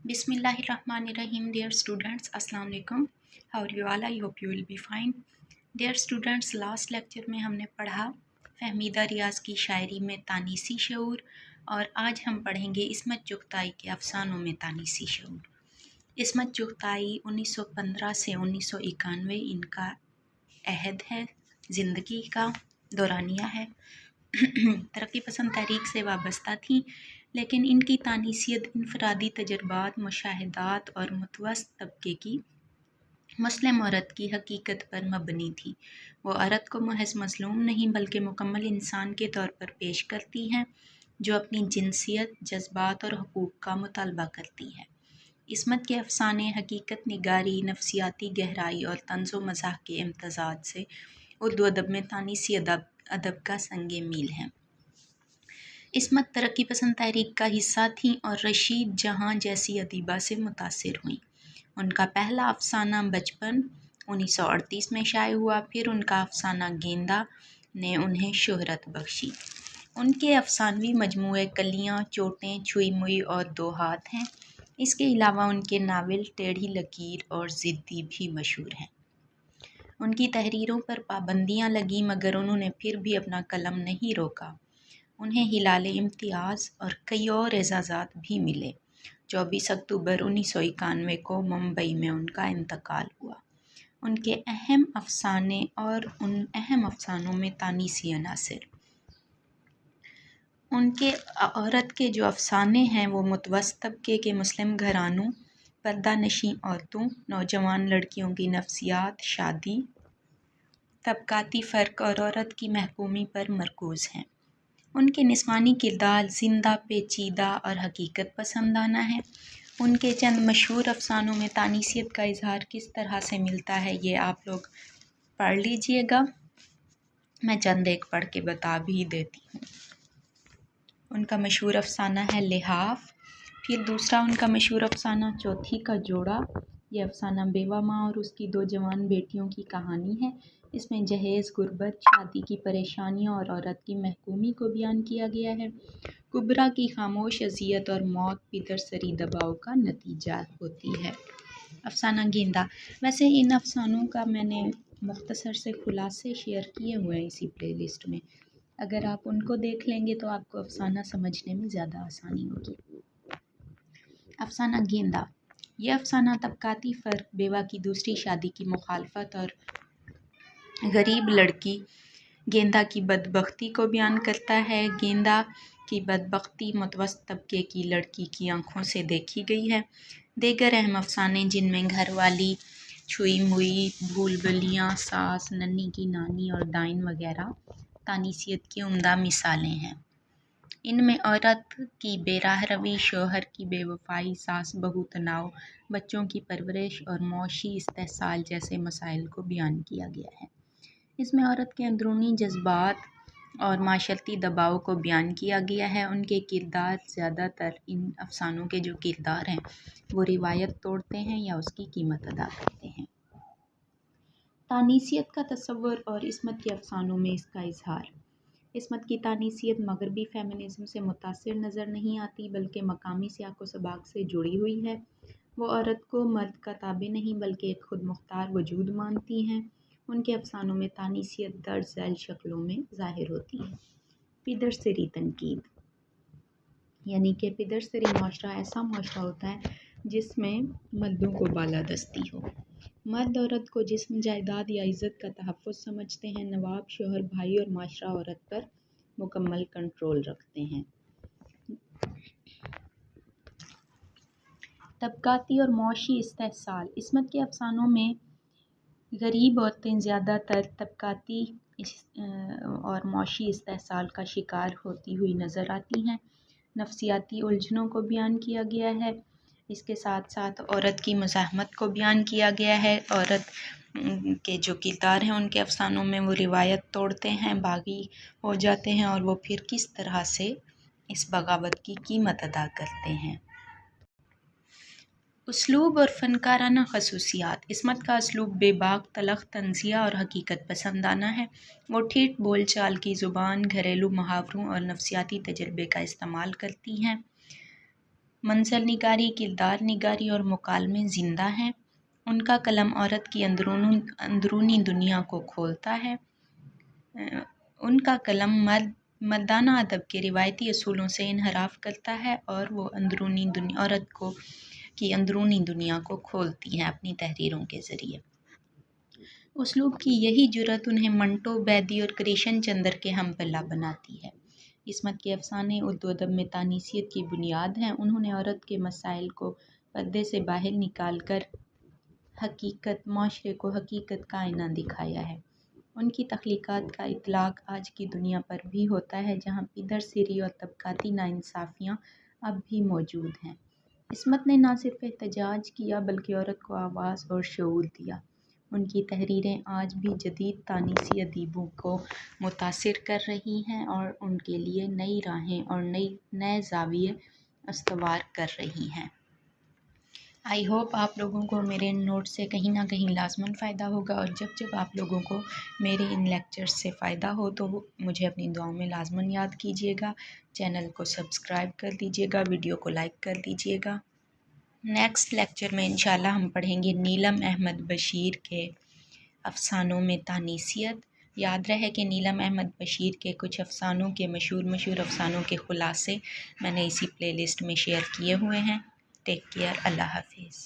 Bismillahirrahmanirrahim. Dear students, Assalamu alaikum. How are you all? I hope you will be fine. Dear students, last lecture में हमने पढ़ा फहमीदा रियाज की शायरी में तानीसी शऊर, और आज हम पढ़ेंगे इस्मत चुगताई के अफसानों में तानीसी शऊर। इस्मत चुगताई 1915 से 1991 इनका अहद है, ज़िंदगी का दौरानिया है। तरक्की पसंद तहरीक से वाबस्ता थी, लेकिन इनकी तानीसियत इनफरादी तजर्बात, मुशाहिदात और मुतवस्त तबके की मुस्लिम औरत की हकीकत पर मबनी थी। वो औरत को महज मज़लूम नहीं बल्कि मुकम्मल इंसान के तौर पर पेश करती हैं, जो अपनी जिनसियत, जज्बात और हुकूक का मुतालबा करती है। इस्मत के अफसाने हकीकत निगारी, नफसियाती गहराई और तंज़ो मज़ाह के इम्तज़ाज से उर्दू अदब में तानीसी अदब का संगे मील हैं। इस्मत तरक्की पसंद तहरीक का हिस्सा थीं और रशीद जहाँ जैसी अदीबा से मुतासिर हुईं। उनका पहला अफसाना बचपन 1938 में शाये हुआ, फिर उनका अफसाना गेंदा ने उन्हें शोहरत बख्शी। उनके अफसानवी मजमूए कलियाँ, चोटें, छुई मुई और दो हाथ हैं। इसके अलावा उनके नावल टेढ़ी लकीर और ज़िद्दी भी मशहूर हैं। उनकी तहरीरों पर पाबंदियाँ लगीं, मगर उन्होंने फिर भी अपना कलम नहीं रोका। उन्हें हिलाले इम्तियाज़ और कई और एजाज़ात भी मिले। 24 अक्टूबर 1991 को मुंबई में उनका इंतकाल हुआ। उनके अहम अफसाने और उन अहम अफसानों में तानीसी अनासिर। उनके औरत के जो अफसाने हैं वो मुतवस्सित तबके के मुस्लिम घरानों, पर्दा नशीं औरतों, नौजवान लड़कियों की नफसियात, शादी, तबकाती फ़र्क और औरत की महकूमी पर मरकूज़ हैं। उनके निस्वानी किरदार जिंदा, पेचीदा और हकीकत पसंदाना है। उनके चंद मशहूर अफसानों में तानीसियत का इजहार किस तरह से मिलता है, ये आप लोग पढ़ लीजिएगा। मैं चंद एक पढ़ के बता भी देती हूँ। उनका मशहूर अफसाना है लिहाफ। फिर दूसरा उनका मशहूर अफसाना चौथी का जोड़ा। ये अफसाना बेवा माँ और उसकी दो जवान बेटियों की कहानी है। इसमें जहेज़, गुर्बत, शादी की परेशानियों और औरत की महकूमी को बयान किया गया है। कुबरा की खामोश अजियत और मौत पितरसरी दबाव का नतीजा होती है। अफसाना गेंदा। वैसे इन अफसानों का मैंने मुख्तसर से खुलासे शेयर किए हुए हैं इसी प्लेलिस्ट में। अगर आप उनको देख लेंगे तो आपको अफसाना समझने में ज़्यादा आसानी होगी। अफसाना गेंदा। यह अफसाना तबकाती फ़र्क, बेवा की दूसरी शादी की मुखालफत और गरीब लड़की गेंदा की बदबख्ती को बयान करता है। गेंदा की बदबख्ती मुतवस्सित तबके की लड़की की आंखों से देखी गई है। दीगर अहम अफसाने जिनमें घरवाली, छुई मुई, भूलभुलैया, सास, नन्ही की नानी और डाइन वगैरह तानीसियत की उम्दा मिसालें हैं। इनमें औरत की बेराह रवी, शोहर की बेवफाई, सास बहू तनाव, बच्चों की परवरिश और मौशी इस्तेहसाल जैसे मसाइल को बयान किया गया है। इसमें औरत के अंदरूनी जज्बात और माशरती दबाव को बयान किया गया है। उनके किरदार, ज़्यादातर इन अफसानों के जो किरदार हैं वो रिवायत तोड़ते हैं या उसकी कीमत अदा करते हैं। तानीसियत का तस्वुर और इस्मत के अफसानों में इसका इजहार। इस्मत की तानीसियत मगरबी फेमिनिज़्म से मुतासिर नज़र नहीं आती, बल्कि मकामी सियाक़ो सबाक़ से जुड़ी हुई है। वो औरत को मर्द का ताबे नहीं बल्कि एक खुद मुख्तार वजूद मानती हैं। उनके अफसानों में तानीसियत दर्ज झैल शक्लों में ज़ाहिर होती है। पिदरसरी तनकीद, यानी कि पिदरसरी माशरा ऐसा माशरा होता है जिसमें मर्दों को बालादस्ती हो। मर्द औरत को जिस्म, जायदाद या इज़्ज़त का तहफ़्फ़ुज़ समझते हैं। नवाब, शोहर, भाई और माशरा औरत पर मुकम्मल कंट्रोल रखते हैं। तबकाती और मौशी इस्तेहसाल। इस्मत के अफसानों में गरीब औरतें ज़्यादातर तबकाती और मौशी इस्तेहसाल का शिकार होती हुई नज़र आती हैं। नफसियाती उलझनों को बयान किया गया है। इसके साथ साथ औरत की मुज़ाहमत को बयान किया गया है। औरत के जो किरदार हैं उनके अफसानों में वो रिवायत तोड़ते हैं, बागी हो जाते हैं और वो फिर किस तरह से इस बगावत की कीमत अदा करते हैं। उसलूब और फ़नकाराना खसूसियात। इस्मत का उसलूब बेबाक, तलख़, तंज़िया और हकीकत पसंदाना है। वो ठेठ बोल चाल की ज़ुबान, घरेलू मुहावरों और नफसियाती तजर्बे का इस्तेमाल करती हैं। منظر نگاری، کردار نگاری اور مکالمے زندہ ہیں۔ ان کا قلم عورت کی اندرونی دنیا کو کھولتا ہے۔ ان کا قلم مردانہ ادب کے روایتی اصولوں سے انحراف کرتا ہے اور وہ عورت کی اندرونی دنیا کو کھولتی ہیں اپنی تحریروں کے ذریعے۔ اسلوب کی یہی جرأت انہیں منٹو، بیدی اور کرشن چندر کے ہم پلہ بناتی ہے۔ عصمت کے افسانے اردو ادب میں تانیثیت کی بنیاد ہیں۔ انہوں نے عورت کے مسائل کو پردے سے باہر نکال کر معاشرے کو حقیقت کا آئینہ دکھایا ہے۔ ان کی تخلیقات کا اطلاق آج کی دنیا پر بھی ہوتا ہے، جہاں پدر سیری اور طبقاتی ناانصافیاں اب بھی موجود ہیں۔ عصمت نے نہ صرف احتجاج کیا بلکہ عورت کو آواز اور شعور دیا۔ ان کی تحریریں آج بھی جدید تانیثی ادیبوں کو متاثر کر رہی ہیں اور ان کے لیے نئی راہیں اور نئے زاویے استوار کر رہی ہیں۔ آئی ہوپ آپ لوگوں کو میرے ان نوٹ سے کہیں نہ کہیں لازماً فائدہ ہوگا، اور جب آپ لوگوں کو میرے ان لیکچرز سے فائدہ ہو تو مجھے اپنی دعاؤں میں لازماً یاد کیجیے گا۔ چینل کو سبسکرائب کر دیجیے گا، ویڈیو کو لائک کر دیجیے گا۔ نیکسٹ لیکچر میں انشاءاللہ ہم پڑھیں گے نیلم احمد بشیر کے افسانوں میں تانیثیت۔ یاد رہے کہ نیلم احمد بشیر کے کچھ افسانوں کے مشہور افسانوں کے خلاصے میں نے اسی پلے لسٹ میں شیئر کیے ہوئے ہیں۔ ٹیک کیئر، اللہ حافظ۔